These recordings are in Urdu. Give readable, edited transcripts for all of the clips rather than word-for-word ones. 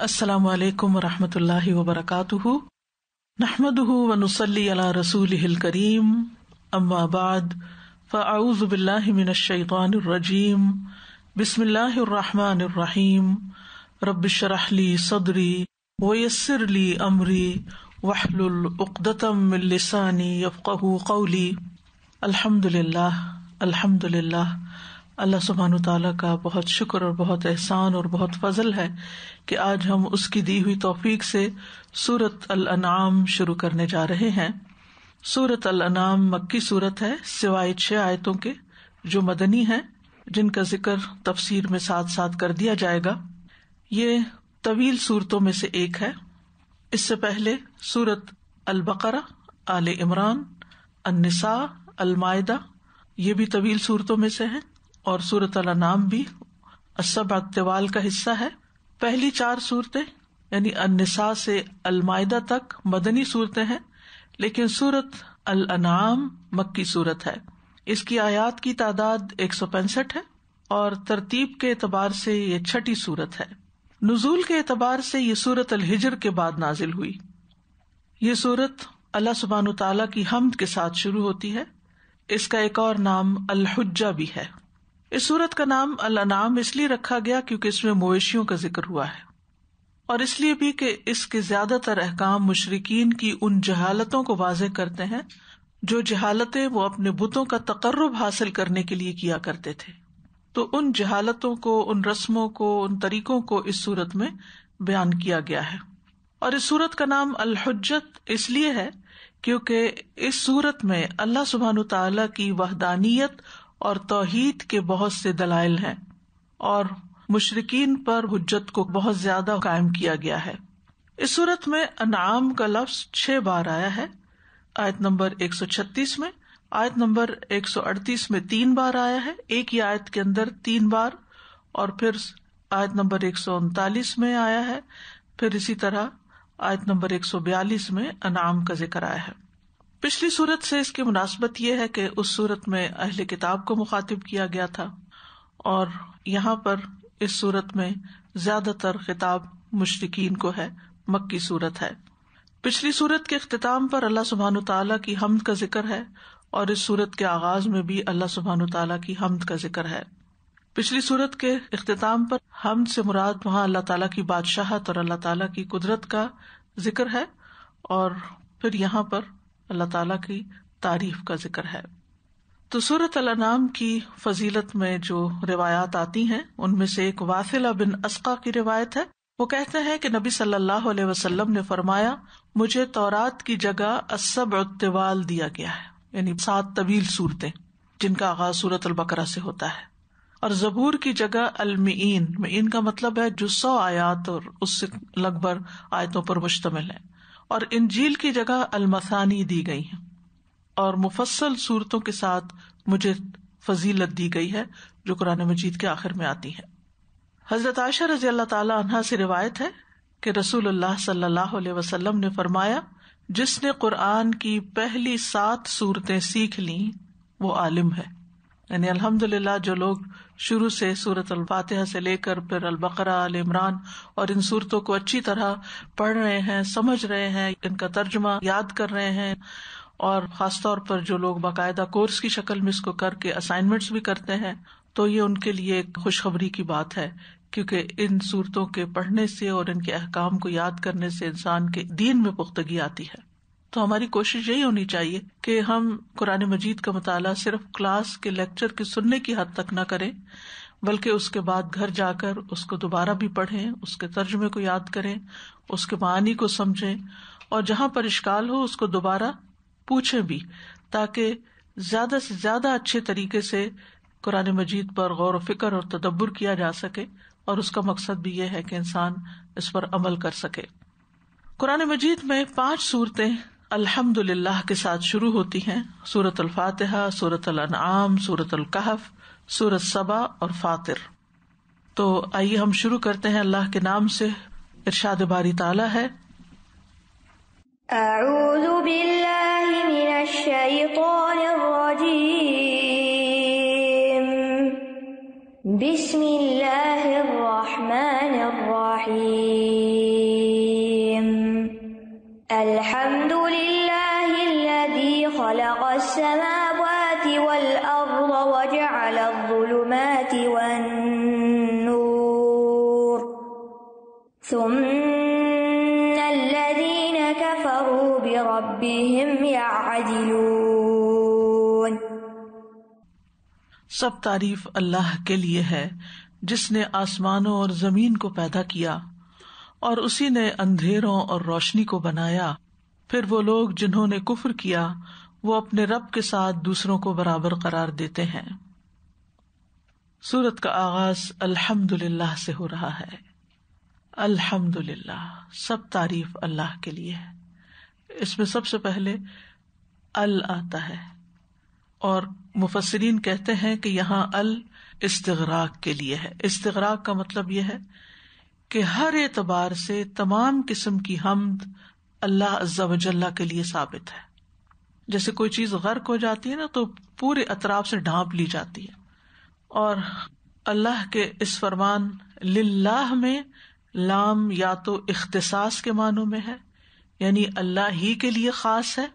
السلام علیکم ورحمۃ اللہ وبرکاتہ، نحمده ونصلی علی رسولہ الکریم، اما بعد فاعوذ باللہ من الشیطان الرجیم، بسم اللہ الرحمن الرحیم، رب اشرح لی صدری ویسر لی امری واحلل عقدۃ من لسانی یفقہوا قولی۔ الحمد للہ اللہ سبحانہ تعالیٰ کا بہت شکر اور بہت احسان اور بہت فضل ہے کہ آج ہم اس کی دی ہوئی توفیق سے سورۃ الانعام شروع کرنے جا رہے ہیں۔ سورۃ الانعام مکی سورت ہے، سوائے 6 آیتوں کے جو مدنی ہیں، جن کا ذکر تفسیر میں ساتھ ساتھ کر دیا جائے گا۔ یہ طویل صورتوں میں سے ایک ہے۔ اس سے پہلے سورۃ البقرہ، آل عمران، النساء، المائدہ، یہ بھی طویل صورتوں میں سے ہیں، اور سورۃ الانعام بھی السبع الطوال کا حصہ ہے۔ پہلی 4 صورتیں یعنی النساء سے المائدہ تک مدنی صورتیں ہیں، لیکن سورۃ الانعام مکی صورت ہے۔ اس کی آیات کی تعداد 165 ہے اور ترتیب کے اعتبار سے یہ 6ٹھی صورت ہے۔ نزول کے اعتبار سے یہ سورۃ الحجر کے بعد نازل ہوئی۔ یہ سورت اللہ سبحانہ تعالیٰ کی حمد کے ساتھ شروع ہوتی ہے۔ اس کا ایک اور نام الحجہ بھی ہے۔ اس سورت کا نام الانعام اس لیے رکھا گیا کیونکہ اس میں مویشیوں کا ذکر ہوا ہے، اور اس لیے بھی کہ اس کے زیادہ تر احکام مشرکین کی ان جہالتوں کو واضح کرتے ہیں جو جہالتیں وہ اپنے بتوں کا تقرب حاصل کرنے کے لیے کیا کرتے تھے۔ تو ان جہالتوں کو، ان رسموں کو، ان طریقوں کو اس سورت میں بیان کیا گیا ہے۔ اور اس سورت کا نام الحجت اس لیے ہے کیونکہ اس سورت میں اللہ سبحانہ تعالیٰ کی وحدانیت اور توحید کے بہت سے دلائل ہیں، اور مشرکین پر حجت کو بہت زیادہ قائم کیا گیا ہے۔ اس سورت میں انعام کا لفظ 6 بار آیا ہے۔ آیت نمبر 136 میں، آیت نمبر 138 میں 3 بار آیا ہے، ایک ہی آیت کے اندر 3 بار، اور پھر آیت نمبر 139 میں آیا ہے، پھر اسی طرح آیت نمبر 142 میں انعام کا ذکر آیا ہے۔ پچھلی سورت سے اس کی مناسبت یہ ہے کہ اس سورت میں اہل کتاب کو مخاطب کیا گیا تھا، اور یہاں پر اس سورت میں زیادہ تر خطاب مشرکین کو ہے۔ مکی سورت ہے۔ پچھلی سورت کے اختتام پر اللہ سبحانہ تعالیٰ کی حمد کا ذکر ہے، اور اس سورت کے آغاز میں بھی اللہ سبحانہ تعالیٰ کی حمد کا ذکر ہے۔ پچھلی سورت کے اختتام پر حمد سے مراد وہاں اللہ تعالیٰ کی بادشاہت اور اللہ تعالیٰ کی قدرت کا ذکر ہے، اور پھر یہاں پر اللہ تعالیٰ کی تعریف کا ذکر ہے۔ تو سورۃ الانعام کی فضیلت میں جو روایات آتی ہیں ان میں سے ایک واثلہ بن اسقا کی روایت ہے۔ وہ کہتے ہیں کہ نبی صلی اللہ علیہ وسلم نے فرمایا، مجھے تورات کی جگہ السبع الطوال دیا گیا ہے، یعنی 7 طویل صورتیں جن کا آغاز سورۃ البقرہ سے ہوتا ہے، اور زبور کی جگہ المئین، مئین کا مطلب ہے جو 100 آیات اور اس سے لگ بھگ آیتوں پر مشتمل ہے، اور انجیل کی جگہ المثانی دی گئی ہیں، اور مفصل صورتوں کے ساتھ مجھے فضیلت دی گئی ہے جو قرآن مجید کے آخر میں آتی ہے۔ حضرت عائشہ رضی اللہ تعالی عنہا سے روایت ہے کہ رسول اللہ صلی اللہ علیہ وسلم نے فرمایا، جس نے قرآن کی پہلی 7 صورتیں سیکھ لیں وہ عالم ہے۔ یعنی الحمدللہ جو لوگ شروع سے سورۃ الفاتحہ سے لے کر پھر البقرہ، آل عمران اور ان صورتوں کو اچھی طرح پڑھ رہے ہیں، سمجھ رہے ہیں، ان کا ترجمہ یاد کر رہے ہیں، اور خاص طور پر جو لوگ باقاعدہ کورس کی شکل میں اس کو کر کے اسائنمنٹس بھی کرتے ہیں، تو یہ ان کے لیے ایک خوشخبری کی بات ہے، کیونکہ ان صورتوں کے پڑھنے سے اور ان کے احکام کو یاد کرنے سے انسان کے دین میں پختگی آتی ہے۔ تو ہماری کوشش یہی ہونی چاہیے کہ ہم قرآن مجید کا مطالعہ صرف کلاس کے لیکچر کے سننے کی حد تک نہ کریں، بلکہ اس کے بعد گھر جا کر اس کو دوبارہ بھی پڑھیں، اس کے ترجمے کو یاد کریں، اس کے معانی کو سمجھیں، اور جہاں پر اشکال ہو اس کو دوبارہ پوچھیں بھی، تاکہ زیادہ سے زیادہ اچھے طریقے سے قرآن مجید پر غور و فکر اور تدبر کیا جا سکے، اور اس کا مقصد بھی یہ ہے کہ انسان اس پر عمل کر سکے۔ قرآن مجید میں 5 صورتیں الحمدللہ کے ساتھ شروع ہوتی ہیں، سورۃ الفاتحہ، سورۃ الانعام، سورۃ الکہف، سورۃ سبا اور فاطر۔ تو آئیے ہم شروع کرتے ہیں اللہ کے نام سے۔ ارشاد باری تعالیٰ ہے، اعوذ باللہ من الشیطان الرجیم، بسم اللہ الرحمن الرحیم، الحمد للہ الذی خلق السماوات والارض وجعل الظلمات والنور ثم الذین کفروا بربهم یعدلون. سب تعریف اللہ کے لیے ہے جس نے آسمانوں اور زمین کو پیدا کیا اور اسی نے اندھیروں اور روشنی کو بنایا. پھر وہ لوگ جنہوں نے کفر کیا وہ اپنے رب کے ساتھ دوسروں کو برابر قرار دیتے ہیں. سورت کا آغاز الحمدللہ سے ہو رہا ہے. الحمدللہ، سب تعریف اللہ کے لیے ہے. اس میں سب سے پہلے ال آتا ہے اور مفسرین کہتے ہیں کہ یہاں ال استغراق کے لیے ہے. استغراق کا مطلب یہ ہے کہ ہر اعتبار سے تمام قسم کی حمد اللہ عز و جل کے لیے ثابت ہے. جیسے کوئی چیز غرق ہو جاتی ہے نا تو پورے اطراف سے ڈھانپ لی جاتی ہے. اور اللہ کے اس فرمان للہ میں لام یا تو اختصاص کے معنوں میں ہے، یعنی اللہ ہی کے لیے خاص ہے،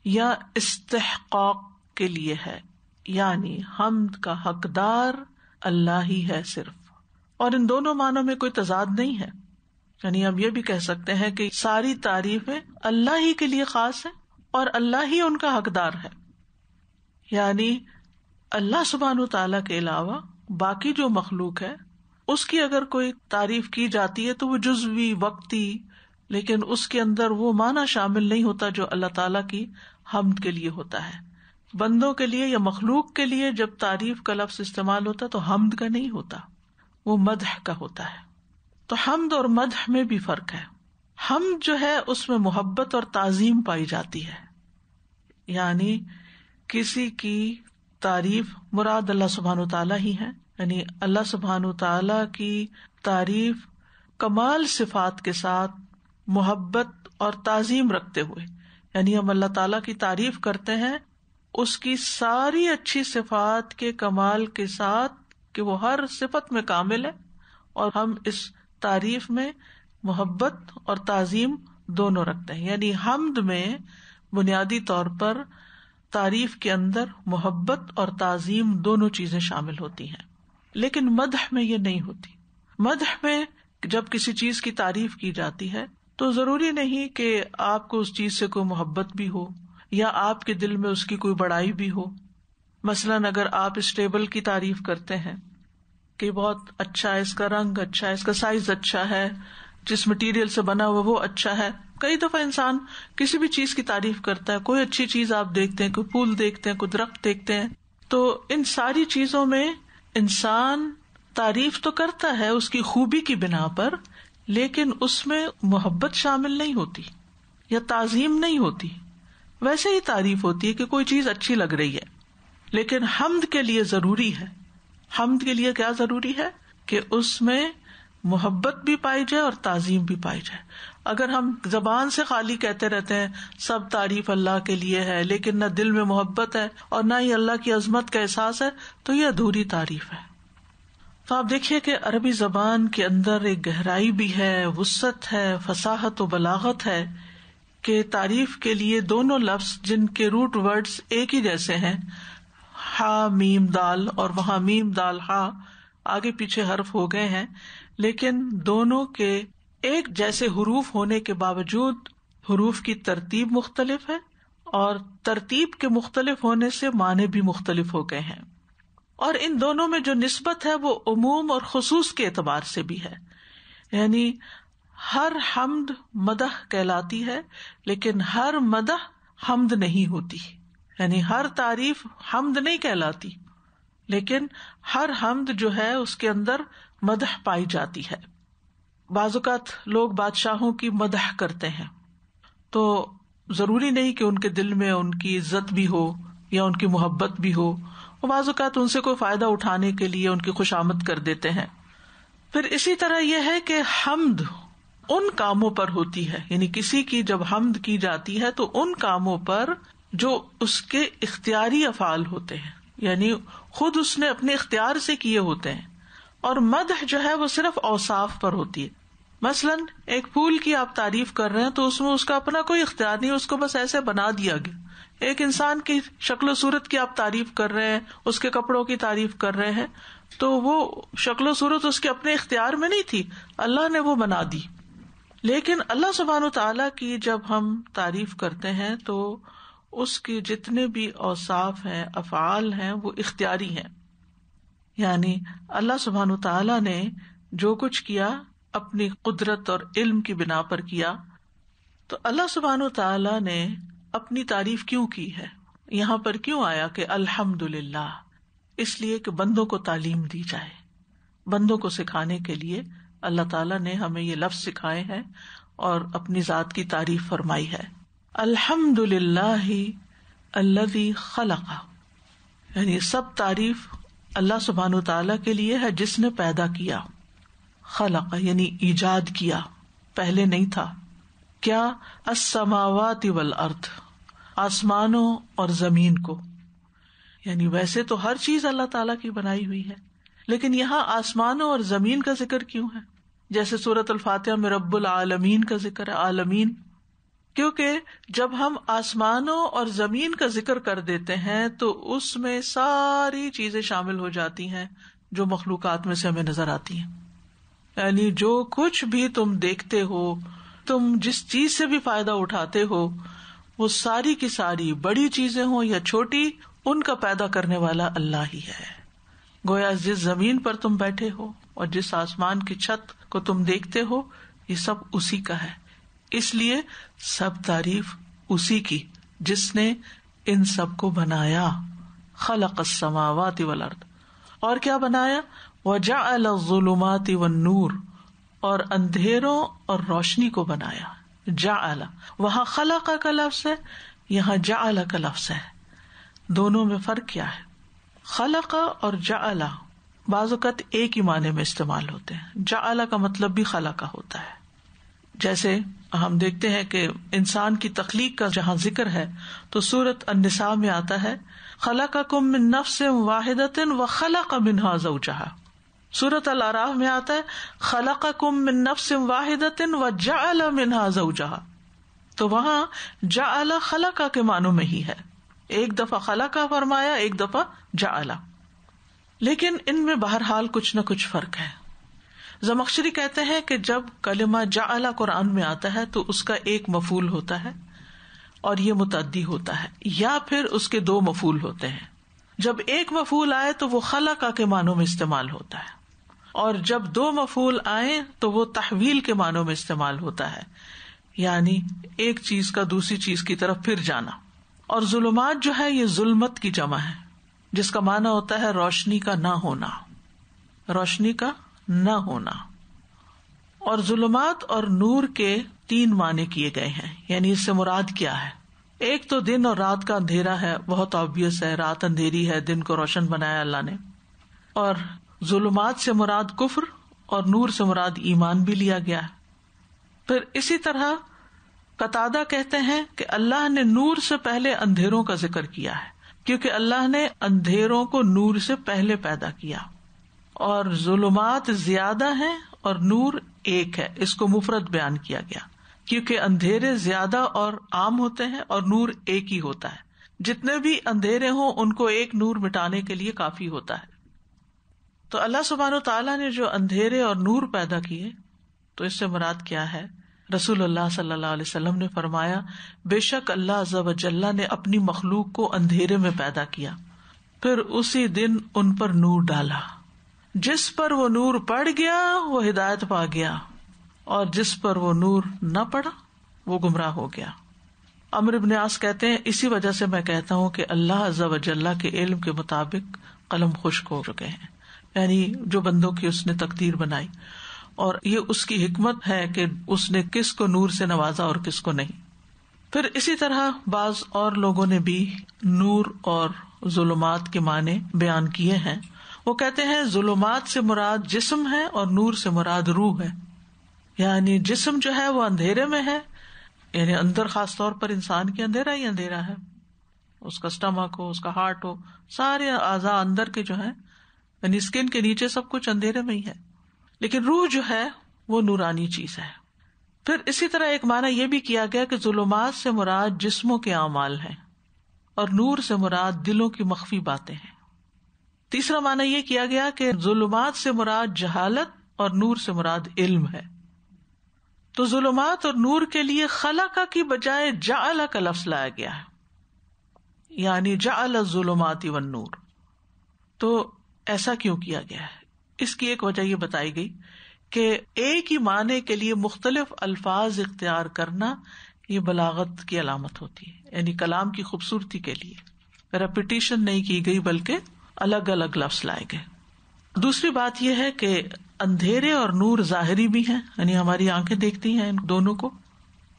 یا استحقاق کے لیے ہے، یعنی حمد کا حقدار اللہ ہی ہے صرف. اور ان دونوں معنوں میں کوئی تضاد نہیں ہے. یعنی ہم یہ بھی کہہ سکتے ہیں کہ ساری تعریفیں اللہ ہی کے لیے خاص ہیں اور اللہ ہی ان کا حقدار ہے. یعنی اللہ سبحانہ تعالیٰ کے علاوہ باقی جو مخلوق ہے اس کی اگر کوئی تعریف کی جاتی ہے تو وہ جزوی وقتی، لیکن اس کے اندر وہ معنی شامل نہیں ہوتا جو اللہ تعالیٰ کی حمد کے لیے ہوتا ہے. بندوں کے لیے یا مخلوق کے لیے جب تعریف کا لفظ استعمال ہوتا تو حمد کا نہیں ہوتا، وہ مدح کا ہوتا ہے. تو حمد اور مدح میں بھی فرق ہے. حمد جو ہے اس میں محبت اور تعظیم پائی جاتی ہے، یعنی کسی کی تعریف، مراد اللہ سبحانہ تعالیٰ ہی ہے. یعنی اللہ سبحانہ تعالیٰ کی تعریف کمال صفات کے ساتھ محبت اور تعظیم رکھتے ہوئے، یعنی ہم اللہ تعالیٰ کی تعریف کرتے ہیں اس کی ساری اچھی صفات کے کمال کے ساتھ کہ وہ ہر صفت میں کامل ہے، اور ہم اس تعریف میں محبت اور تعظیم دونوں رکھتے ہیں. یعنی حمد میں بنیادی طور پر تعریف کے اندر محبت اور تعظیم دونوں چیزیں شامل ہوتی ہیں. لیکن مدح میں یہ نہیں ہوتی. مدح میں جب کسی چیز کی تعریف کی جاتی ہے تو ضروری نہیں کہ آپ کو اس چیز سے کوئی محبت بھی ہو یا آپ کے دل میں اس کی کوئی بڑائی بھی ہو. مثلاً اگر آپ اس ٹیبل کی تعریف کرتے ہیں کہ بہت اچھا ہے، اس کا رنگ اچھا ہے، اس کا سائز اچھا ہے، جس مٹیریل سے بنا ہوا وہ اچھا ہے. کئی دفعہ انسان کسی بھی چیز کی تعریف کرتا ہے، کوئی اچھی چیز آپ دیکھتے ہیں، کوئی پھول دیکھتے ہیں، کوئی درخت دیکھتے ہیں، تو ان ساری چیزوں میں انسان تعریف تو کرتا ہے اس کی خوبی کی بنا پر، لیکن اس میں محبت شامل نہیں ہوتی یا تعظیم نہیں ہوتی. ویسے ہی تعریف ہوتی ہے کہ کوئی چیز اچھی لگ رہی ہے، لیکن حمد کے لیے ضروری ہے. حمد کے لیے کیا ضروری ہے کہ اس میں محبت بھی پائی جائے اور تعظیم بھی پائی جائے. اگر ہم زبان سے خالی کہتے رہتے ہیں سب تعریف اللہ کے لیے ہے، لیکن نہ دل میں محبت ہے اور نہ ہی اللہ کی عظمت کا احساس ہے، تو یہ ادھوری تعریف ہے. تو آپ دیکھیے کہ عربی زبان کے اندر ایک گہرائی بھی ہے، وسعت ہے، فصاحت و بلاغت ہے کہ تعریف کے لیے دونوں لفظ جن کے روٹ ورڈز ایک ہی جیسے ہیں، ہا میم دال، اور وہاں میم دال ہا آگے پیچھے حرف ہو گئے ہیں، لیکن دونوں کے ایک جیسے حروف ہونے کے باوجود حروف کی ترتیب مختلف ہے، اور ترتیب کے مختلف ہونے سے معنی بھی مختلف ہو گئے ہیں. اور ان دونوں میں جو نسبت ہے وہ عموم اور خصوص کے اعتبار سے بھی ہے. یعنی ہر حمد مدح کہلاتی ہے، لیکن ہر مدح حمد نہیں ہوتی. یعنی ہر تعریف حمد نہیں کہلاتی، لیکن ہر حمد جو ہے اس کے اندر مدح پائی جاتی ہے. بعض اوقات لوگ بادشاہوں کی مدح کرتے ہیں تو ضروری نہیں کہ ان کے دل میں ان کی عزت بھی ہو یا ان کی محبت بھی ہو، اور بعض اوقات ان سے کوئی فائدہ اٹھانے کے لیے ان کی خوشامد کر دیتے ہیں. پھر اسی طرح یہ ہے کہ حمد ان کاموں پر ہوتی ہے، یعنی کسی کی جب حمد کی جاتی ہے تو ان کاموں پر جو اس کے اختیاری افعال ہوتے ہیں، یعنی خود اس نے اپنے اختیار سے کیے ہوتے ہیں. اور مدح جو ہے وہ صرف اوصاف پر ہوتی ہے، مثلاً ایک پھول کی آپ تعریف کر رہے ہیں تو اس میں اس کا اپنا کوئی اختیار نہیں، اس کو بس ایسے بنا دیا گیا. ایک انسان کی شکل و صورت کی آپ تعریف کر رہے ہیں، اس کے کپڑوں کی تعریف کر رہے ہیں، تو وہ شکل و صورت اس کے اپنے اختیار میں نہیں تھی، اللہ نے وہ بنا دی. لیکن اللہ سبحانہ وتعالی کی جب ہم تعریف کرتے ہیں تو اس کے جتنے بھی اوصاف ہیں، افعال ہیں، وہ اختیاری ہیں. یعنی اللہ سبحانہ وتعالی نے جو کچھ کیا اپنی قدرت اور علم کی بنا پر کیا. تو اللہ سبحانہ وتعالی نے اپنی تعریف کیوں کی ہے؟ یہاں پر کیوں آیا کہ الحمدللہ؟ اس لیے کہ بندوں کو تعلیم دی جائے، بندوں کو سکھانے کے لیے اللہ تعالیٰ نے ہمیں یہ لفظ سکھائے ہیں اور اپنی ذات کی تعریف فرمائی ہے. الحمدللہ الذی خلق، یعنی سب تعریف اللہ سبحانہ وتعالیٰ کے لیے ہے جس نے پیدا کیا. خلق یعنی ایجاد کیا، پہلے نہیں تھا. کیا؟ السماوات والارض، آسمانوں اور زمین کو. یعنی ویسے تو ہر چیز اللہ تعالیٰ کی بنائی ہوئی ہے، لیکن یہاں آسمانوں اور زمین کا ذکر کیوں ہے؟ جیسے سورۃ الفاتحہ میں رب العالمین کا ذکر ہے، عالمین، کیونکہ جب ہم آسمانوں اور زمین کا ذکر کر دیتے ہیں تو اس میں ساری چیزیں شامل ہو جاتی ہیں جو مخلوقات میں سے ہمیں نظر آتی ہیں. یعنی جو کچھ بھی تم دیکھتے ہو، تم جس چیز سے بھی فائدہ اٹھاتے ہو، وہ ساری کی ساری، بڑی چیزیں ہوں یا چھوٹی، ان کا پیدا کرنے والا اللہ ہی ہے. گویا جس زمین پر تم بیٹھے ہو اور جس آسمان کی چھت کو تم دیکھتے ہو، یہ سب اسی کا ہے. اس لیے سب تعریف اسی کی جس نے ان سب کو بنایا. خلق السماوات والارض، اور کیا بنایا؟ وجعل الظلمات والنور، اور اندھیروں اور روشنی کو بنایا. جعل، وہاں خلق کا لفظ ہے، یہاں جعل کا لفظ ہے. دونوں میں فرق کیا ہے؟ خلق اور جعل بعض اوقات ایک ہی معنی میں استعمال ہوتے ہیں. جعل کا مطلب بھی خلق ہوتا ہے. جیسے ہم دیکھتے ہیں کہ انسان کی تخلیق کا جہاں ذکر ہے تو سورۃ النساء میں آتا ہے خلقکم من نفس واحدۃ وخلق منها زوجہا. سورۃ الاعراف میں آتا ہے خلقکم من نفس واحدۃ وجعل منها زوجہا. تو وہاں جعل خلق کے معنوں میں ہی ہے، ایک دفعہ خلق فرمایا، ایک دفعہ جعل. لیکن ان میں بہرحال کچھ نہ کچھ فرق ہے. زمخشری کہتے ہیں کہ جب کلمہ جعل قرآن میں آتا ہے تو اس کا ایک مفعول ہوتا ہے اور یہ متعدی ہوتا ہے، یا پھر اس کے دو مفعول ہوتے ہیں. جب ایک مفعول آئے تو وہ خلق کے معنوں میں استعمال ہوتا ہے، اور جب دو مفعول آئے تو وہ تحویل کے معنوں میں استعمال ہوتا ہے، یعنی ایک چیز کا دوسری چیز کی طرف پھر جانا. اور ظلمات جو ہے یہ ظلمت کی جمع ہے، جس کا معنی ہوتا ہے روشنی کا نہ ہونا، روشنی کا نہ ہونا. اور ظلمات اور نور کے تین معنی کیے گئے ہیں. یعنی اس سے مراد کیا ہے؟ ایک تو دن اور رات کا اندھیرا ہے، بہت آبویس ہے، رات اندھیری ہے، دن کو روشن بنایا اللہ نے. اور ظلمات سے مراد کفر اور نور سے مراد ایمان بھی لیا گیا ہے. پھر اسی طرح قتادہ کہتے ہیں کہ اللہ نے نور سے پہلے اندھیروں کا ذکر کیا ہے، کیونکہ اللہ نے اندھیروں کو نور سے پہلے پیدا کیا. اور ظلمات زیادہ ہیں اور نور ایک ہے، اس کو مفرد بیان کیا گیا کیونکہ اندھیرے زیادہ اور عام ہوتے ہیں اور نور ایک ہی ہوتا ہے. جتنے بھی اندھیرے ہوں ان کو ایک نور مٹانے کے لیے کافی ہوتا ہے. تو اللہ سبحانہ وتعالیٰ نے جو اندھیرے اور نور پیدا کیے، تو اس سے مراد کیا ہے؟ رسول اللہ صلی اللہ علیہ وسلم نے فرمایا بے شک اللہ عز و جل نے اپنی مخلوق کو اندھیرے میں پیدا کیا، پھر اسی دن ان پر نور ڈالا. جس پر وہ نور پڑ گیا وہ ہدایت پا گیا، اور جس پر وہ نور نہ پڑا وہ گمراہ ہو گیا. عمرو بن عاص کہتے ہیں اسی وجہ سے میں کہتا ہوں کہ اللہ عز و جل کے علم کے مطابق قلم خشک ہو چکے ہیں، یعنی جو بندوں کی اس نے تقدیر بنائی، اور یہ اس کی حکمت ہے کہ اس نے کس کو نور سے نوازا اور کس کو نہیں. پھر اسی طرح بعض اور لوگوں نے بھی نور اور ظلمات کے معنی بیان کیے ہیں. وہ کہتے ہیں ظلمات سے مراد جسم ہے اور نور سے مراد روح ہے. یعنی جسم جو ہے وہ اندھیرے میں ہے، یعنی اندر خاص طور پر انسان کے اندھیرا ہی اندھیرا ہے، اس کا اسٹمک ہو، اس کا ہارٹ ہو، سارے اعضاء اندر کے جو ہیں، یعنی اسکن کے نیچے سب کچھ اندھیرے میں ہی ہے. لیکن روح جو ہے وہ نورانی چیز ہے. پھر اسی طرح ایک معنی یہ بھی کیا گیا کہ ظلمات سے مراد جسموں کے اعمال ہیں اور نور سے مراد دلوں کی مخفی باتیں ہیں. تیسرا معنی یہ کیا گیا کہ ظلمات سے مراد جہالت اور نور سے مراد علم ہے. تو ظلمات اور نور کے لیے خلق کی بجائے جعل کا لفظ لایا گیا ہے، یعنی جعل الظلمات والنور. تو ایسا کیوں کیا گیا ہے؟ اس کی ایک وجہ یہ بتائی گئی کہ ایک ہی معنی کے لیے مختلف الفاظ اختیار کرنا یہ بلاغت کی علامت ہوتی ہے، یعنی کلام کی خوبصورتی کے لیے ریپیٹیشن نہیں کی گئی بلکہ الگ الگ لفظ لائے گئے. دوسری بات یہ ہے کہ اندھیرے اور نور ظاہری بھی ہیں، یعنی ہماری آنکھیں دیکھتی ہیں ان دونوں کو،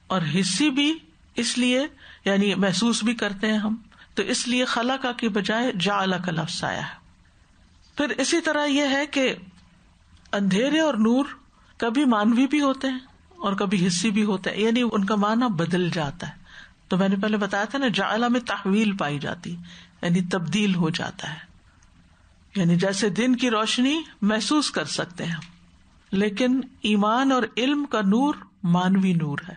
اور حسی بھی، اس لیے یعنی محسوس بھی کرتے ہیں ہم، تو اس لیے خلق کی بجائے جعل کا لفظ آیا ہے. پھر اسی طرح یہ ہے کہ اندھیرے اور نور کبھی مانوی بھی ہوتے ہیں اور کبھی حسی بھی ہوتے ہیں، یعنی ان کا معنی بدل جاتا ہے. تو میں نے پہلے بتایا تھا نا، جعل میں تحویل پائی جاتی، یعنی تبدیل ہو جاتا ہے. یعنی جیسے دن کی روشنی محسوس کر سکتے ہیں، لیکن ایمان اور علم کا نور مانوی نور ہے.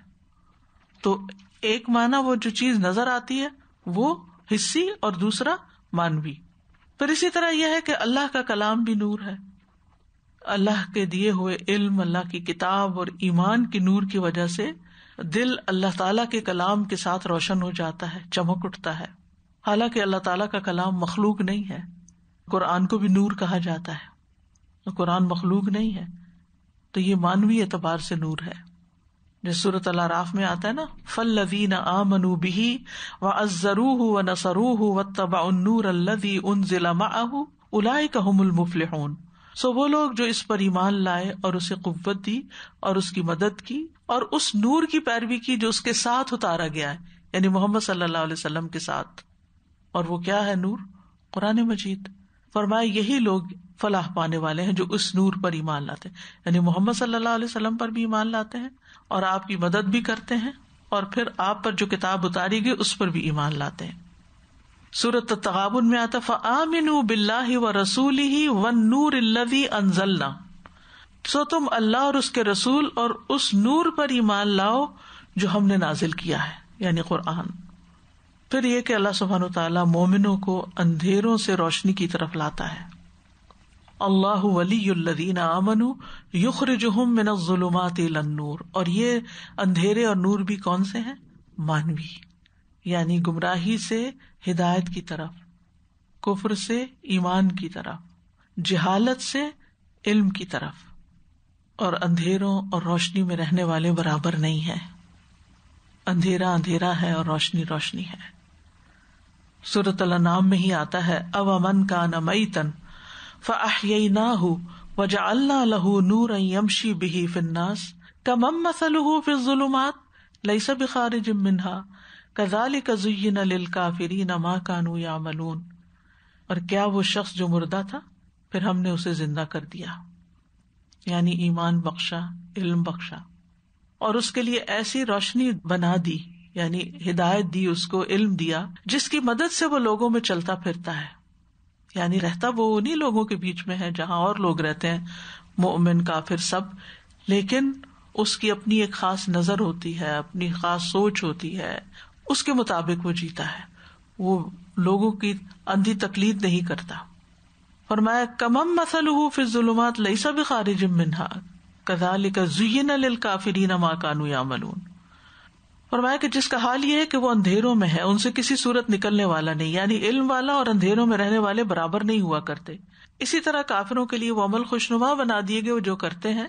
تو ایک معنی وہ جو چیز نظر آتی ہے وہ حسی اور دوسرا مانوی. پھر اسی طرح یہ ہے کہ اللہ کا کلام بھی نور ہے. اللہ کے دیے ہوئے علم، اللہ کی کتاب اور ایمان کی نور کی وجہ سے دل اللہ تعالیٰ کے کلام کے ساتھ روشن ہو جاتا ہے، چمک اٹھتا ہے. حالانکہ اللہ تعالیٰ کا کلام مخلوق نہیں ہے. قرآن کو بھی نور کہا جاتا ہے، قرآن مخلوق نہیں ہے، تو یہ مانوی اعتبار سے نور ہے. جس سورۃ الاعراف میں آتا ہے نا، فالذین آمنوا بہ وعزروہ ونصروہ واتبعوا النور الذی انزل معہ اولئک ھم المفلحون. سو وہ لوگ جو اس پر ایمان لائے اور اسے قوت دی اور اس کی مدد کی اور اس نور کی پیروی کی جو اس کے ساتھ اتارا گیا ہے، یعنی محمد صلی اللہ علیہ وسلم کے ساتھ. اور وہ کیا ہے نور؟ قرآن مجید. فرمایا یہی لوگ فلاح پانے والے ہیں جو اس نور پر ایمان لاتے ہیں، یعنی محمد صلی اللہ علیہ وسلم پر بھی ایمان لاتے ہیں اور آپ کی مدد بھی کرتے ہیں، اور پھر آپ پر جو کتاب اتاری گئی اس پر بھی ایمان لاتے ہیں. سورۃ التغابن میں آتا فآمنوا باللہ ورسولہ والنور الذی انزلنا. سو تم اللہ اور اس کے رسول اور اس نور پر ایمان لاؤ جو ہم نے نازل کیا ہے، یعنی قرآن. پھر یہ کہ اللہ سبحانہ وتعالیٰ مومنوں کو اندھیروں سے روشنی کی طرف لاتا ہے. اللہ ولی الذین آمنوا یخرجہم من الظلمات الی النور. اور یہ اندھیرے اور نور بھی کون سے ہیں؟ مانوی، یعنی گمراہی سے ہدایت کی طرف، کفر سے ایمان کی طرف، جہالت سے علم کی طرف. اور اندھیروں اور روشنی میں رہنے والے برابر نہیں ہیں. اندھیرا اندھیرا ہے اور روشنی روشنی ہے. سورۃ الانعام میں ہی آتا ہے اومن کان میتا فاحییناہ وجعلنا لہ نورا یمشی بہ فی الناس کمن مثلہ فی الظلمات لیس بخارج منہا کذالک زین للکافرین ما کانوا یعملون. اور کیا وہ شخص جو مردہ تھا پھر ہم نے اسے زندہ کر دیا، یعنی ایمان بخشا، علم بخشا، اور اس کے لیے ایسی روشنی بنا دی، یعنی ہدایت دی، اس کو علم دیا جس کی مدد سے وہ لوگوں میں چلتا پھرتا ہے. یعنی رہتا وہ انہی لوگوں کے بیچ میں ہے جہاں اور لوگ رہتے ہیں، مومن کافر سب، لیکن اس کی اپنی ایک خاص نظر ہوتی ہے، اپنی خاص سوچ ہوتی ہے، اس کے مطابق وہ جیتا ہے، وہ لوگوں کی اندھی تقلید نہیں کرتا. فرمایا کمم مثلہ فی الظلمات لیس بخارج منہا کذالک زین للکافرین ما کانوا یعملون. فرمایا کہ جس کا حال یہ ہے کہ وہ اندھیروں میں ہے، ان سے کسی صورت نکلنے والا نہیں، یعنی علم والا اور اندھیروں میں رہنے والے برابر نہیں ہوا کرتے. اسی طرح کافروں کے لیے وہ عمل خوشنما بنا دیے گئے وہ جو کرتے ہیں.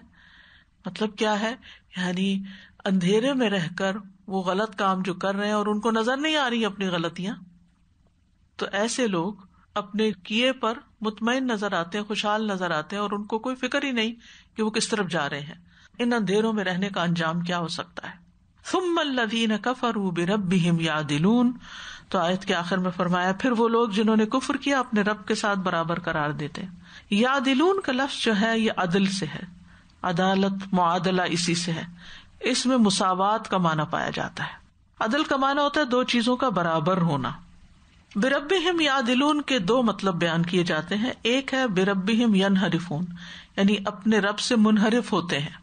مطلب کیا ہے؟ یعنی اندھیرے میں رہ کر وہ غلط کام جو کر رہے ہیں اور ان کو نظر نہیں آ رہی اپنی غلطیاں، تو ایسے لوگ اپنے کیے پر مطمئن نظر آتے ہیں، خوشحال نظر آتے ہیں، اور ان کو کوئی فکر ہی نہیں کہ وہ کس طرف جا رہے ہیں. ان اندھیروں میں رہنے کا انجام کیا ہو سکتا ہے؟ ثم الذین کفروا بربہم یعدلون. تو آیت کے آخر میں فرمایا پھر وہ لوگ جنہوں نے کفر کیا اپنے رب کے ساتھ برابر قرار دیتے ہیں. یعدلون کا لفظ جو ہے یہ عدل سے ہے، عدالت، معادلہ اسی سے ہے. اس میں مساوات کا معنی پایا جاتا ہے. عدل کا معنی ہوتا ہے دو چیزوں کا برابر ہونا. بربہم یعدلون کے دو مطلب بیان کیے جاتے ہیں. ایک ہے بربہم ینحرفون، یعنی اپنے رب سے منحرف ہوتے ہیں،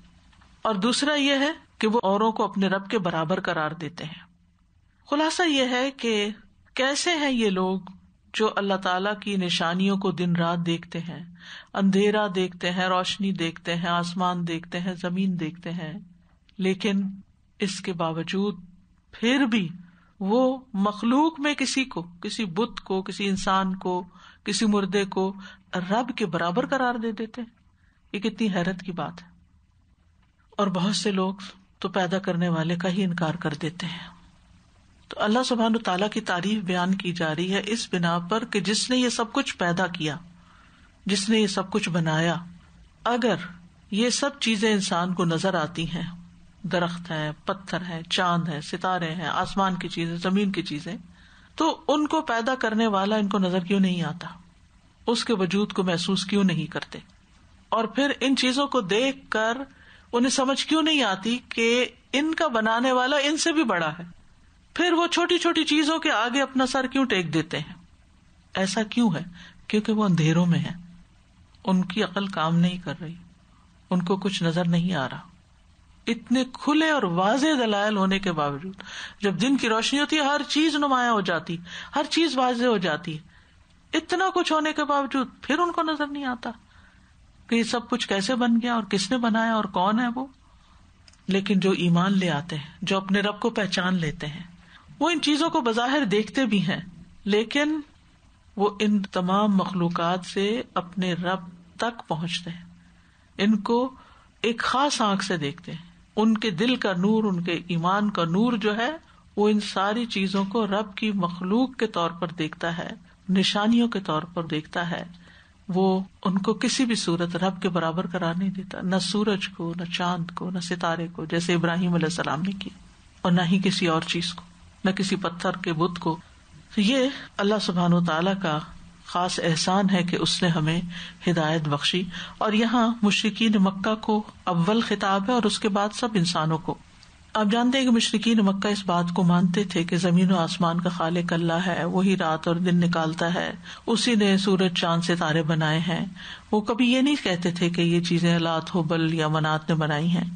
اور دوسرا یہ ہے کہ وہ اوروں کو اپنے رب کے برابر قرار دیتے ہیں. خلاصہ یہ ہے کہ کیسے ہیں یہ لوگ جو اللہ تعالیٰ کی نشانیوں کو دن رات دیکھتے ہیں، اندھیرا دیکھتے ہیں، روشنی دیکھتے ہیں، آسمان دیکھتے ہیں، زمین دیکھتے ہیں، لیکن اس کے باوجود پھر بھی وہ مخلوق میں کسی کو، کسی بت کو، کسی انسان کو، کسی مردے کو رب کے برابر قرار دے دیتے ہیں. یہ کتنی حیرت کی بات ہے. اور بہت سے لوگ تو پیدا کرنے والے کا ہی انکار کر دیتے ہیں. تو اللہ سبحانہ تعالیٰ کی تعریف بیان کی جا رہی ہے اس بنا پر کہ جس نے یہ سب کچھ پیدا کیا، جس نے یہ سب کچھ بنایا. اگر یہ سب چیزیں انسان کو نظر آتی ہیں، درخت ہیں، پتھر ہیں، چاند ہیں، ستارے ہیں، آسمان کی چیزیں، زمین کی چیزیں، تو ان کو پیدا کرنے والا ان کو نظر کیوں نہیں آتا؟ اس کے وجود کو محسوس کیوں نہیں کرتے؟ اور پھر ان چیزوں کو دیکھ کر انہیں سمجھ کیوں نہیں آتی کہ ان کا بنانے والا ان سے بھی بڑا ہے؟ پھر وہ چھوٹی چھوٹی چیزوں کے آگے اپنا سر کیوں ٹیک دیتے ہیں؟ ایسا کیوں ہے؟ کیونکہ وہ اندھیروں میں ہیں، ان کی عقل کام نہیں کر رہی، ان کو کچھ نظر نہیں آ رہا. اتنے کھلے اور واضح دلائل ہونے کے باوجود جب دن کی روشنی ہوتی ہے ہر چیز نمایاں ہو جاتی، ہر چیز واضح ہو جاتی ہے، اتنا کچھ ہونے کے باوجود پھر ان کو نظر نہیں آتا کہ یہ سب کچھ کیسے بن گیا اور کس نے بنایا اور کون ہے وہ. لیکن جو ایمان لے آتے ہیں، جو اپنے رب کو پہچان لیتے ہیں، وہ ان چیزوں کو بظاہر دیکھتے بھی ہیں، لیکن وہ ان تمام مخلوقات سے اپنے رب تک پہنچتے ہیں، ان کو ایک خاص آنکھ سے دیکھتے ہیں. ان کے دل کا نور، ان کے ایمان کا نور جو ہے وہ ان ساری چیزوں کو رب کی مخلوق کے طور پر دیکھتا ہے، نشانیوں کے طور پر دیکھتا ہے. وہ ان کو کسی بھی صورت رب کے برابر قرار نہیں دیتا، نہ سورج کو، نہ چاند کو، نہ ستارے کو جیسے ابراہیم علیہ السلام نے کی، اور نہ ہی کسی اور چیز کو، نہ کسی پتھر کے بت کو. یہ اللہ سبحانہ وتعالیٰ کا خاص احسان ہے کہ اس نے ہمیں ہدایت بخشی. اور یہاں مشرکین مکہ کو اول خطاب ہے اور اس کے بعد سب انسانوں کو. آپ جانتے ہیں کہ مشرکین مکہ اس بات کو مانتے تھے کہ زمین و آسمان کا خالق اللہ ہے، وہی رات اور دن نکالتا ہے، اسی نے سورج چاند ستارے بنائے ہیں. وہ کبھی یہ نہیں کہتے تھے کہ یہ چیزیں لات ہبل یا منات نے بنائی ہیں.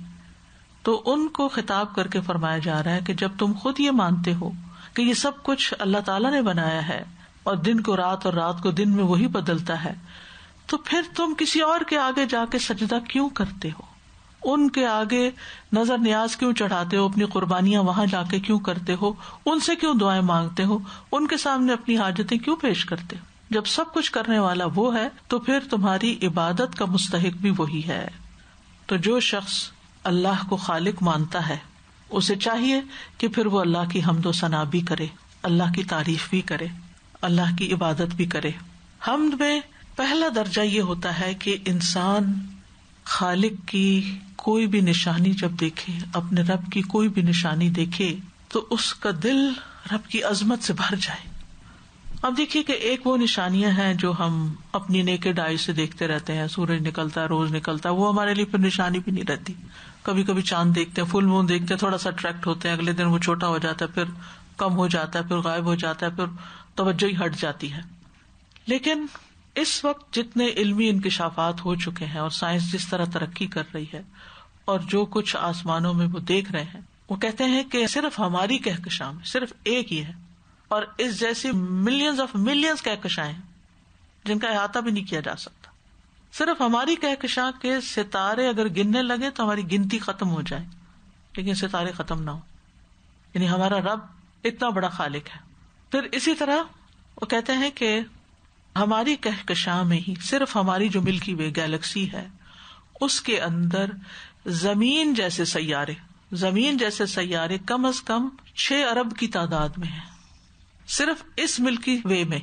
تو ان کو خطاب کر کے فرمایا جا رہا ہے کہ جب تم خود یہ مانتے ہو کہ یہ سب کچھ اللہ تعالیٰ نے بنایا ہے اور دن کو رات اور رات کو دن میں وہی بدلتا ہے، تو پھر تم کسی اور کے آگے جا کے سجدہ کیوں کرتے ہو؟ ان کے آگے نظر نیاز کیوں چڑھاتے ہو؟ اپنی قربانیاں وہاں جا کے کیوں کرتے ہو؟ ان سے کیوں دعائیں مانگتے ہو؟ ان کے سامنے اپنی حاجتیں کیوں پیش کرتے ہو؟ جب سب کچھ کرنے والا وہ ہے تو پھر تمہاری عبادت کا مستحق بھی وہی ہے. تو جو شخص اللہ کو خالق مانتا ہے اسے چاہیے کہ پھر وہ اللہ کی حمد و ثنا بھی کرے، اللہ کی تعریف بھی کرے، اللہ کی عبادت بھی کرے. حمد میں پہلا درجہ یہ ہوتا ہے کہ انسان خالق کی کوئی بھی نشانی جب دیکھے، اپنے رب کی کوئی بھی نشانی دیکھے تو اس کا دل رب کی عظمت سے بھر جائے. اب دیکھیے کہ ایک وہ نشانیاں ہیں جو ہم اپنی نیکڈ آئی سے دیکھتے رہتے ہیں، سورج نکلتا ہے، روز نکلتا ہے، وہ ہمارے لیے پھر نشانی بھی نہیں رہتی. کبھی کبھی چاند دیکھتے ہیں، فل مون دیکھتے ہیں، تھوڑا سا اٹریکٹ ہوتے ہیں، اگلے دن وہ چھوٹا ہو جاتا ہے، پھر کم ہو جاتا ہے، پھر غائب ہو جاتا ہے، پھر توجہ ہی ہٹ جاتی ہے. لیکن اس وقت جتنے علمی انکشافات ہو چکے ہیں اور سائنس جس طرح ترقی کر رہی ہے اور جو کچھ آسمانوں میں وہ دیکھ رہے ہیں، وہ کہتے ہیں کہ صرف ہماری کہکشاں میں صرف ایک ہی ہے، اور اس جیسی ملینز کہکشائیں ہیں جن کا احاطہ بھی نہیں کیا جا سکتا. صرف ہماری کہکشاں کے ستارے اگر گننے لگے تو ہماری گنتی ختم ہو جائے، لیکن ستارے ختم نہ ہو. یعنی ہمارا رب اتنا بڑا خالق ہے. پھر اسی طرح وہ کہتے ہیں کہ ہماری کہکشاں میں ہی صرف ہماری جو ملکی وے گیلیکسی ہے اس کے اندر زمین جیسے سیارے کم از کم 6 ارب کی تعداد میں ہیں، صرف اس ملکی وے میں.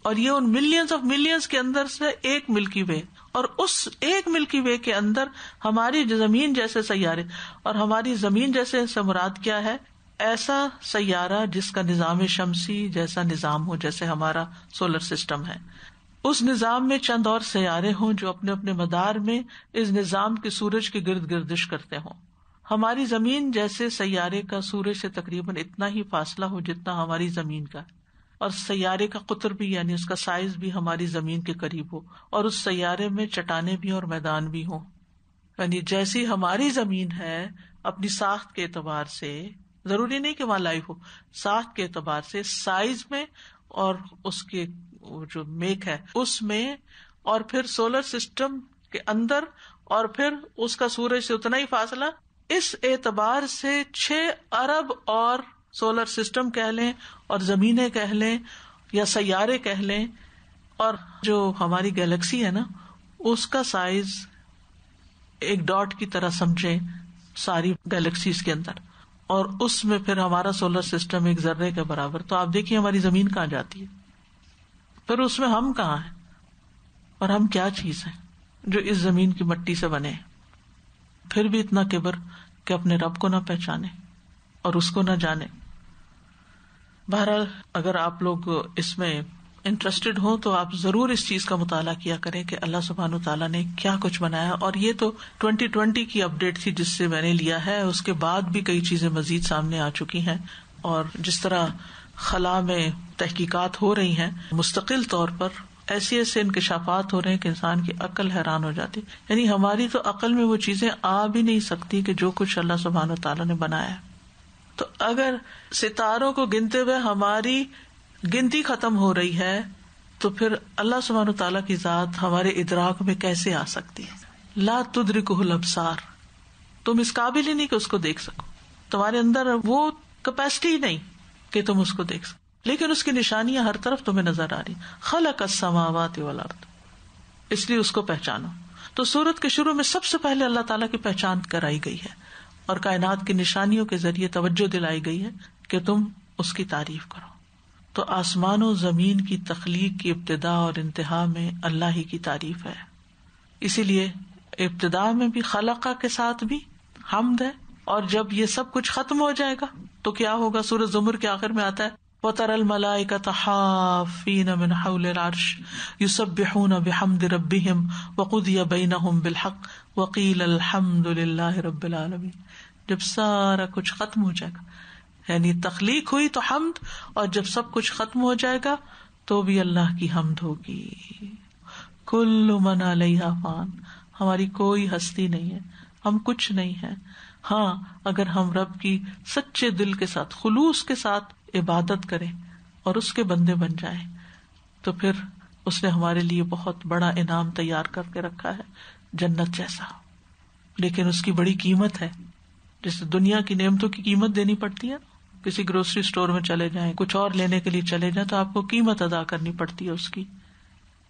اور یہ ان ملینز کے اندر سے ایک ملکی وے، اور اس ایک ملکی وے کے اندر ہماری زمین جیسے سیارے. اور ہماری زمین جیسے سے مراد کیا ہے؟ ایسا سیارہ جس کا نظام شمسی جیسا نظام ہو، جیسے ہمارا سولر سسٹم ہے، اس نظام میں چند اور سیارے ہوں جو اپنے اپنے مدار میں اس نظام کے سورج کے گرد گردش کرتے ہوں. ہماری زمین جیسے سیارے کا سورج سے تقریباً اتنا ہی فاصلہ ہو جتنا ہماری زمین کا، اور سیارے کا قطر بھی یعنی اس کا سائز بھی ہماری زمین کے قریب ہو، اور اس سیارے میں چٹانیں بھی اور میدان بھی ہوں. یعنی جیسی ہماری زمین ہے اپنی ساخت کے اعتبار سے، ضروری نہیں کہ وہاں لائف ہو، ساخت کے اعتبار سے، سائز میں اور اس کے جو میک ہے اس میں، اور پھر سولر سسٹم کے اندر، اور پھر اس کا سورج سے اتنا ہی فاصلہ، اس اعتبار سے 6 ارب اور سولر سسٹم کہہ لیں اور زمینیں کہہ لیں یا سیارے کہہ لیں، اور جو ہماری گیلیکسی ہے نا اس کا سائز ایک ڈاٹ کی طرح سمجھے ساری گیلیکسیز کے اندر، اور اس میں پھر ہمارا سولر سسٹم ایک ذرے کے برابر. تو آپ دیکھیے ہماری زمین کہاں جاتی ہے، پھر اس میں ہم کہاں ہیں، اور ہم کیا چیز ہیں جو اس زمین کی مٹی سے بنے. پھر بھی اتنا کبر کہ اپنے رب کو نہ پہچانے اور اس کو نہ جانے. بہرحال اگر آپ لوگ اس میں انٹرسٹڈ ہوں تو آپ ضرور اس چیز کا مطالعہ کیا کریں کہ اللہ سبحانہ وتعالیٰ نے کیا کچھ بنایا. اور یہ تو 2020 کی اپڈیٹ تھی جس سے میں نے لیا ہے، اس کے بعد بھی کئی چیزیں مزید سامنے آ چکی ہیں، اور جس طرح خلا میں تحقیقات ہو رہی ہیں مستقل طور پر، ایسے ایسے انکشافات ہو رہے ہیں کہ انسان کی عقل حیران ہو جاتی. یعنی ہماری تو عقل میں وہ چیزیں آ بھی نہیں سکتی کہ جو کچھ اللہ سبحانہ وتعالیٰ نے بنایا. تو اگر ستاروں کو گنتے ہوئے ہماری گنتی ختم ہو رہی ہے تو پھر اللہ سبحانہ وتعالیٰ کی ذات ہمارے ادراک میں کیسے آ سکتی ہے؟ لا تدرکہ الابصار، تم اس قابل ہی نہیں کہ اس کو دیکھ سکو، تمہارے اندر وہ کیپیسٹی نہیں کہ تم اس کو دیکھ سکو، لیکن اس کی نشانیاں ہر طرف تمہیں نظر آ رہی. خلق السماوات والارض، اس لیے اس کو پہچانو. تو سورت کے شروع میں سب سے پہلے اللہ تعالیٰ کی پہچان کرائی گئی ہے اور کائنات کی نشانیوں کے ذریعے توجہ دلائی گئی ہے کہ تم اس کی تعریف کرو. تو آسمان و زمین کی تخلیق کی ابتدا اور انتہا میں اللہ ہی کی تعریف ہے. اسی لیے ابتدا میں بھی خلقہ کے ساتھ بھی حمد ہے، اور جب یہ سب کچھ ختم ہو جائے گا تو کیا ہوگا؟ سورۃ زمر کے آخر میں آتا ہے وَتَرَى الْمَلَائِكَةَ حَافِّينَ مِنْ حَوْلِ الْعَرْشِ يُسَبِّحُونَ بِحَمْدِ رَبِّهِمْ وَقُضِيَ بَيْنَهُمْ بِالْحَقِّ وَقِيلَ الْحَمْدُ لِلَّهِ رَبِّ الْعَالَمِينَ. جب سارا کچھ ختم ہو جائے گا، یعنی تخلیق ہوئی تو حمد، اور جب سب کچھ ختم ہو جائے گا تو بھی اللہ کی حمد ہوگی. کل من علیہا فان، ہماری کوئی ہستی نہیں ہے، ہم کچھ نہیں ہیں. ہاں اگر ہم رب کی سچے دل کے ساتھ، خلوص کے ساتھ عبادت کریں اور اس کے بندے بن جائیں تو پھر اس نے ہمارے لیے بہت بڑا انعام تیار کر کے رکھا ہے، جنت جیسا. لیکن اس کی بڑی قیمت ہے. جیسے دنیا کی نعمتوں کی قیمت دینی پڑتی ہے، کسی گروسری اسٹور میں چلے جائیں، کچھ اور لینے کے لیے چلے جائیں تو آپ کو قیمت ادا کرنی پڑتی ہے اس کی.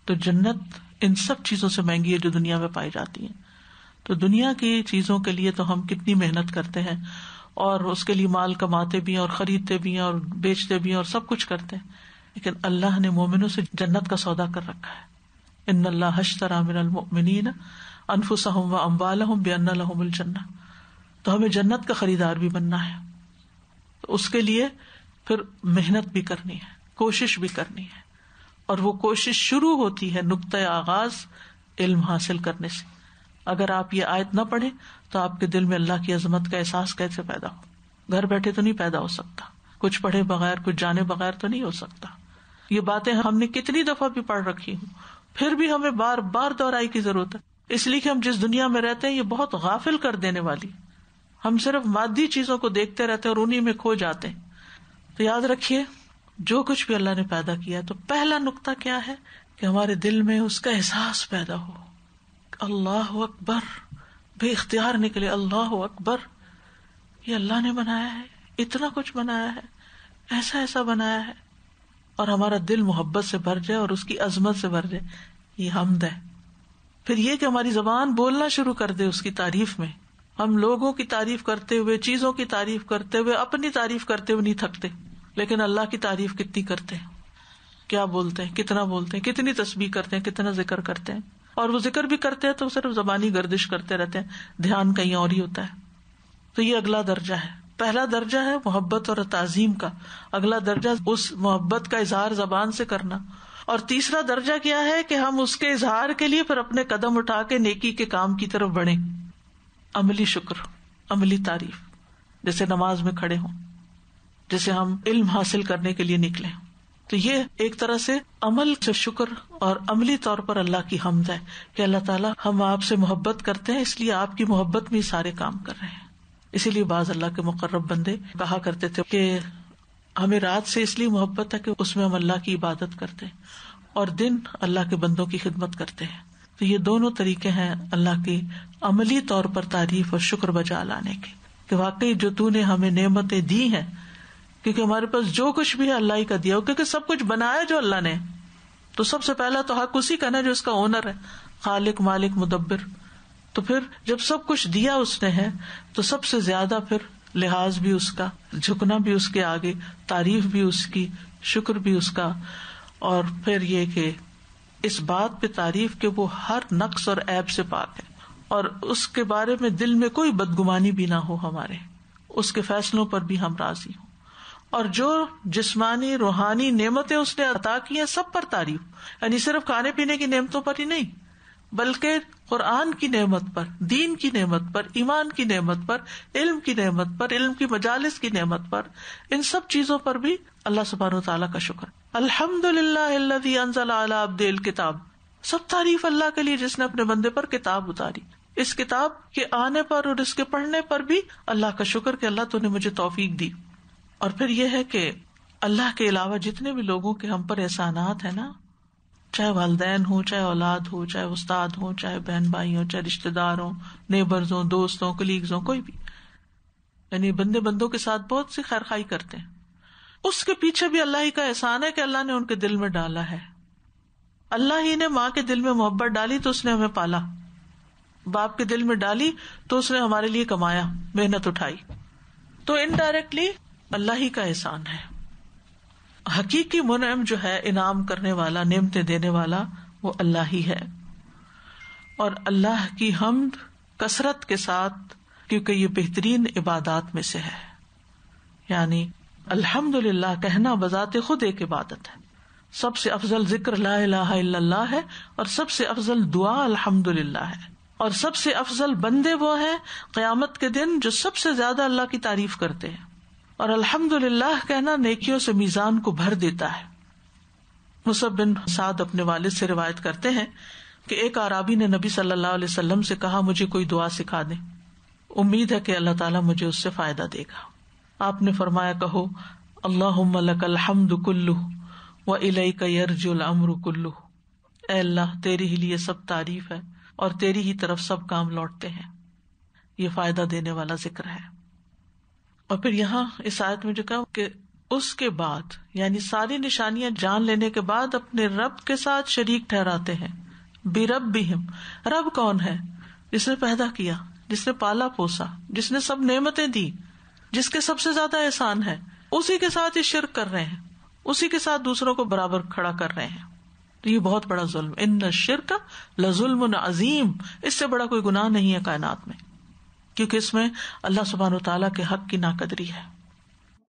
تو جنت ان سب چیزوں سے مہنگی ہے جو دنیا میں پائی جاتی ہیں. تو دنیا کی چیزوں کے لیے تو ہم کتنی محنت کرتے ہیں اور اس کے لیے مال کماتے بھی ہیں اور خریدتے بھی ہیں اور بیچتے بھی ہیں اور سب کچھ کرتے ہیں، لیکن اللہ نے مومنوں سے جنت کا سودا کر رکھا ہے. ان اللہ اشتری من المؤمنین انفسهم واموالهم بان لهم الجنہ. تو ہمیں جنت کا خریدار بھی بننا ہے. تو اس کے لیے پھر محنت بھی کرنی ہے، کوشش بھی کرنی ہے، اور وہ کوشش شروع ہوتی ہے نقطۂ آغاز علم حاصل کرنے سے. اگر آپ یہ آیت نہ پڑھیں تو آپ کے دل میں اللہ کی عظمت کا احساس کیسے پیدا ہو؟ گھر بیٹھے تو نہیں پیدا ہو سکتا، کچھ پڑھے بغیر، کچھ جانے بغیر تو نہیں ہو سکتا. یہ باتیں ہم نے کتنی دفعہ بھی پڑھ رکھی ہوں، پھر بھی ہمیں بار بار دہرائی کی ضرورت ہے، اس لیے کہ ہم جس دنیا میں رہتے ہیں یہ بہت غافل کر دینے والی. ہم صرف مادی چیزوں کو دیکھتے رہتے ہیں اور انہی میں کھو جاتے ہیں. تو یاد رکھیے جو کچھ بھی اللہ نے پیدا کیا تو پہلا نقطہ کیا ہے کہ ہمارے دل میں اس کا احساس پیدا ہو. اللہ اکبر، بے اختیار نکلے اللہ اکبر، یہ اللہ نے بنایا ہے، اتنا کچھ بنایا ہے، ایسا ایسا بنایا ہے، اور ہمارا دل محبت سے بھر جائے اور اس کی عظمت سے بھر جائے. یہ حمد ہے. پھر یہ کہ ہماری زبان بولنا شروع کر دے اس کی تعریف میں. ہم لوگوں کی تعریف کرتے ہوئے، چیزوں کی تعریف کرتے ہوئے، اپنی تعریف کرتے ہوئے نہیں تھکتے، لیکن اللہ کی تعریف کتنی کرتے ہیں، کیا بولتے ہیں، کتنا بولتے ہیں، کتنی تسبیح کرتے ہیں، کتنا ذکر کرتے ہیں. اور وہ ذکر بھی کرتے ہیں تو صرف زبانی گردش کرتے رہتے ہیں، دھیان کہیں اور ہی ہوتا ہے. تو یہ اگلا درجہ ہے. پہلا درجہ ہے محبت اور تعظیم کا، اگلا درجہ اس محبت کا اظہار زبان سے کرنا، اور تیسرا درجہ کیا ہے کہ ہم اس کے اظہار کے لیے پھر اپنے قدم اٹھا کے نیکی کے کام کی طرف بڑھیں. عملی شکر، عملی تعریف، جیسے نماز میں کھڑے ہوں، جیسے ہم علم حاصل کرنے کے لیے نکلیں. تو یہ ایک طرح سے عمل سے شکر اور عملی طور پر اللہ کی حمد ہے کہ اللہ تعالیٰ ہم آپ سے محبت کرتے ہیں، اس لیے آپ کی محبت میں سارے کام کر رہے ہیں. اسی لیے بعض اللہ کے مقرب بندے کہا کرتے تھے کہ ہمیں رات سے اس لیے محبت ہے کہ اس میں ہم اللہ کی عبادت کرتے ہیں اور دن اللہ کے بندوں کی خدمت کرتے ہیں. تو یہ دونوں طریقے ہیں اللہ کی عملی طور پر تعریف اور شکر بجا لانے کے، کہ واقعی جو تو نے ہمیں نعمتیں دی ہیں، کیونکہ ہمارے پاس جو کچھ بھی ہے اللہ ہی کا دیا ہو، کیونکہ سب کچھ بنایا جو اللہ نے. تو سب سے پہلا تو حق اسی کا نا جو اس کا اونر ہے، خالق مالک مدبر. تو پھر جب سب کچھ دیا اس نے ہے تو سب سے زیادہ پھر لحاظ بھی اس کا، جھکنا بھی اس کے آگے، تعریف بھی اس کی، شکر بھی اس کا. اور پھر یہ کہ اس بات پہ تعریف کہ وہ ہر نقص اور عیب سے پاک ہے اور اس کے بارے میں دل میں کوئی بدگمانی بھی نہ ہو، ہمارے اس کے فیصلوں پر بھی ہم راضی ہوں. اور جو جسمانی روحانی نعمتیں اس نے عطا کی ہیں سب پر تعریف، یعنی صرف کھانے پینے کی نعمتوں پر ہی نہیں بلکہ قرآن کی نعمت پر، دین کی نعمت پر، ایمان کی نعمت پر، علم کی نعمت پر، علم کی مجالس کی نعمت پر، ان سب چیزوں پر بھی اللہ سبحانہ وتعالیٰ کا شکر. الحمدللہ الذی انزل علی عبدہ الکتاب، سب تعریف اللہ کے لیے جس نے اپنے بندے پر کتاب اتاری. اس کتاب کے آنے پر اور اس کے پڑھنے پر بھی اللہ کا شکر کہ اللہ تو نے مجھے توفیق دی. اور پھر یہ ہے کہ اللہ کے علاوہ جتنے بھی لوگوں کے ہم پر احسانات ہیں نا، چاہے والدین ہوں، چاہے اولاد ہو، چاہے استاد ہوں، چاہے بہن بھائی ہوں، چاہے رشتے دار ہوں، نیبرز ہوں، دوست ہوں، کلیگز ہوں، کوئی بھی، یعنی بندے بندوں کے ساتھ بہت سی خیر خائی کرتے ہیں. اس کے پیچھے بھی اللہ ہی کا احسان ہے کہ اللہ نے ان کے دل میں ڈالا ہے. اللہ ہی نے ماں کے دل میں محبت ڈالی تو اس نے ہمیں پالا، باپ کے دل میں ڈالی تو اس نے ہمارے لیے کمایا، محنت اٹھائی. تو انڈائریکٹلی اللہ ہی کا احسان ہے. حقیقی منعم جو ہے، انعام کرنے والا، نعمتیں دینے والا، وہ اللہ ہی ہے. اور اللہ کی حمد کثرت کے ساتھ، کیونکہ یہ بہترین عبادات میں سے ہے. یعنی الحمدللہ کہنا بذات خود ایک عبادت ہے. سب سے افضل ذکر لا الہ الا اللہ ہے، اور سب سے افضل دعا الحمدللہ ہے. اور سب سے افضل بندے وہ ہیں قیامت کے دن جو سب سے زیادہ اللہ کی تعریف کرتے ہیں. اور الحمدللہ کہنا نیکیوں سے میزان کو بھر دیتا ہے. مصعب بن سعد اپنے والد سے روایت کرتے ہیں کہ ایک اعرابی نے نبی صلی اللہ علیہ وسلم سے کہا مجھے کوئی دعا سکھا دیں، امید ہے کہ اللہ تعالیٰ مجھے اس سے فائدہ دے گا. آپ نے فرمایا کہو اللہم لک الحمد کلہ وإلیک یرجع الامر کلہ، اے اللہ تیرے ہی لیے سب تعریف ہے اور تیری ہی طرف سب کام لوٹتے ہیں. یہ فائدہ دینے والا ذکر ہے. اور پھر یہاں اس آیت میں جو کہا کہ اس کے بعد، یعنی ساری نشانیاں جان لینے کے بعد اپنے رب کے ساتھ شریک ٹھہراتے ہیں. بربہم، رب کون ہے؟ جس نے پیدا کیا، جس نے پالا پوسا، جس نے سب نعمتیں دی، جس کے سب سے زیادہ احسان ہے، اسی کے ساتھ ہی شرک کر رہے ہیں، اسی کے ساتھ دوسروں کو برابر کھڑا کر رہے ہیں. تو یہ بہت بڑا ظلم، ان الشرک لظلم عظیم، اس سے بڑا کوئی گناہ نہیں ہے کائنات میں، کیونکہ اس میں اللہ سبحانہ وتعالیٰ کے حق کی ناقدری ہے.